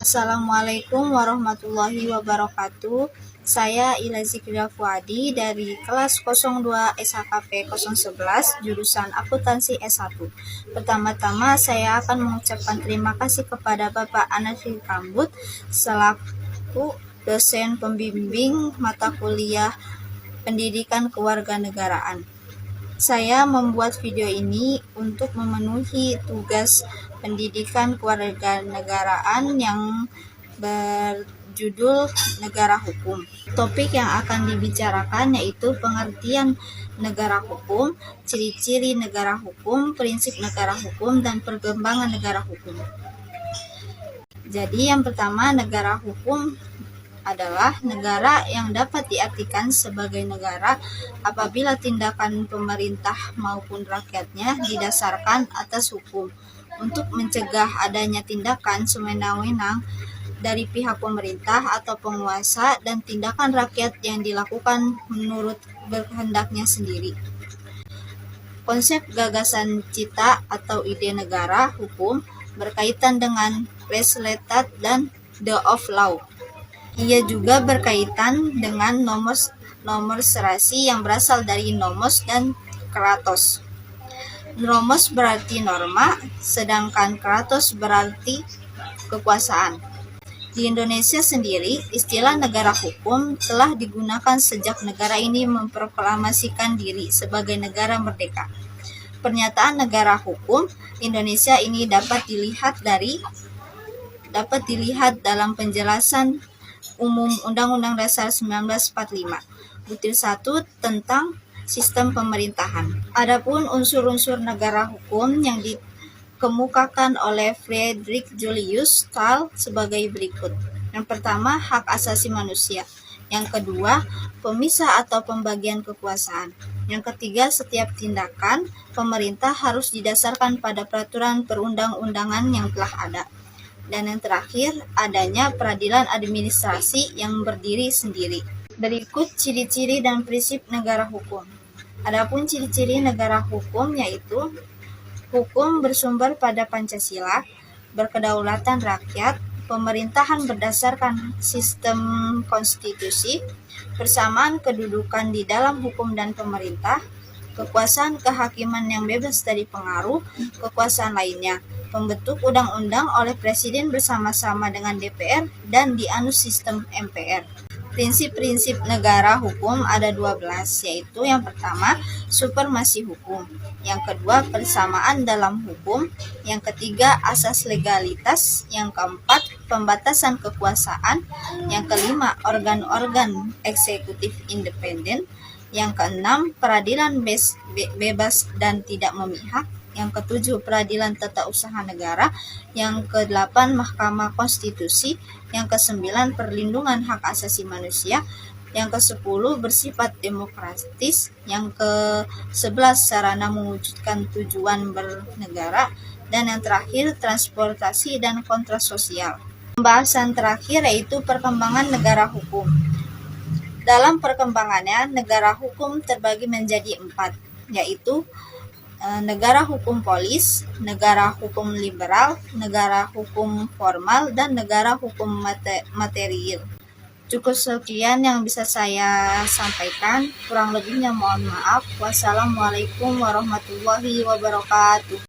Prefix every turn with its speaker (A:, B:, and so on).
A: Assalamualaikum warahmatullahi wabarakatuh. Saya Ila Zikria Fuadi dari kelas 02 SHKP 011 jurusan akuntansi S1. Pertama-tama saya akan mengucapkan terima kasih kepada Bapak Anafil Kambut selaku dosen pembimbing mata kuliah Pendidikan Kewarganegaraan. Saya membuat video ini untuk memenuhi tugas pendidikan kewarganegaraan yang berjudul Negara Hukum. Topik yang akan dibicarakan yaitu pengertian negara hukum, ciri-ciri negara hukum, prinsip negara hukum, dan perkembangan negara hukum. Jadi yang pertama, negara hukum adalah negara yang dapat diartikan sebagai negara apabila tindakan pemerintah maupun rakyatnya didasarkan atas hukum untuk mencegah adanya tindakan sewenang-wenang dari pihak pemerintah atau penguasa dan tindakan rakyat yang dilakukan menurut berkehendaknya sendiri. Konsep gagasan cita atau ide negara hukum berkaitan dengan res letat dan the of law. Ia juga berkaitan dengan nomos serasi yang berasal dari nomos dan kratos. Nomos berarti norma, sedangkan kratos berarti kekuasaan. Di Indonesia sendiri, istilah negara hukum telah digunakan sejak negara ini memproklamasikan diri sebagai negara merdeka. Pernyataan negara hukum Indonesia ini dapat dilihat dalam penjelasan Umum Undang-Undang Dasar 1945, Butir 1 tentang sistem pemerintahan. Adapun unsur-unsur negara hukum yang dikemukakan oleh Friedrich Julius Kahl sebagai berikut. Yang pertama, hak asasi manusia. Yang kedua, pemisah atau pembagian kekuasaan. Yang ketiga, setiap tindakan pemerintah harus didasarkan pada peraturan perundang-undangan yang telah ada. Dan yang terakhir, adanya peradilan administrasi yang berdiri sendiri. Berikut ciri-ciri dan prinsip negara hukum. Adapun ciri-ciri negara hukum yaitu hukum bersumber pada Pancasila, berkedaulatan rakyat, pemerintahan berdasarkan sistem konstitusi, persamaan kedudukan di dalam hukum dan pemerintah, kekuasaan kehakiman yang bebas dari pengaruh kekuasaan lainnya, pembentuk undang-undang oleh Presiden bersama-sama dengan DPR dan dianut sistem MPR. Prinsip-prinsip negara hukum ada 12, yaitu yang pertama, supremasi hukum, yang kedua, persamaan dalam hukum, yang ketiga, asas legalitas, yang keempat, pembatasan kekuasaan, yang kelima, organ-organ eksekutif independen, yang keenam, peradilan bebas dan tidak memihak, yang ketujuh, peradilan tata usaha negara, yang kedelapan, Mahkamah Konstitusi, yang kesembilan, perlindungan hak asasi manusia, yang kesepuluh, bersifat demokratis, yang ke-11, sarana mewujudkan tujuan bernegara, dan yang terakhir, transportasi dan kontrak sosial. Pembahasan terakhir yaitu perkembangan negara hukum. Dalam perkembangannya, negara hukum terbagi menjadi 4, yaitu negara hukum polis, negara hukum liberal, negara hukum formal, dan negara hukum material. Cukup sekian yang bisa saya sampaikan, kurang lebihnya mohon maaf. Wassalamualaikum warahmatullahi wabarakatuh.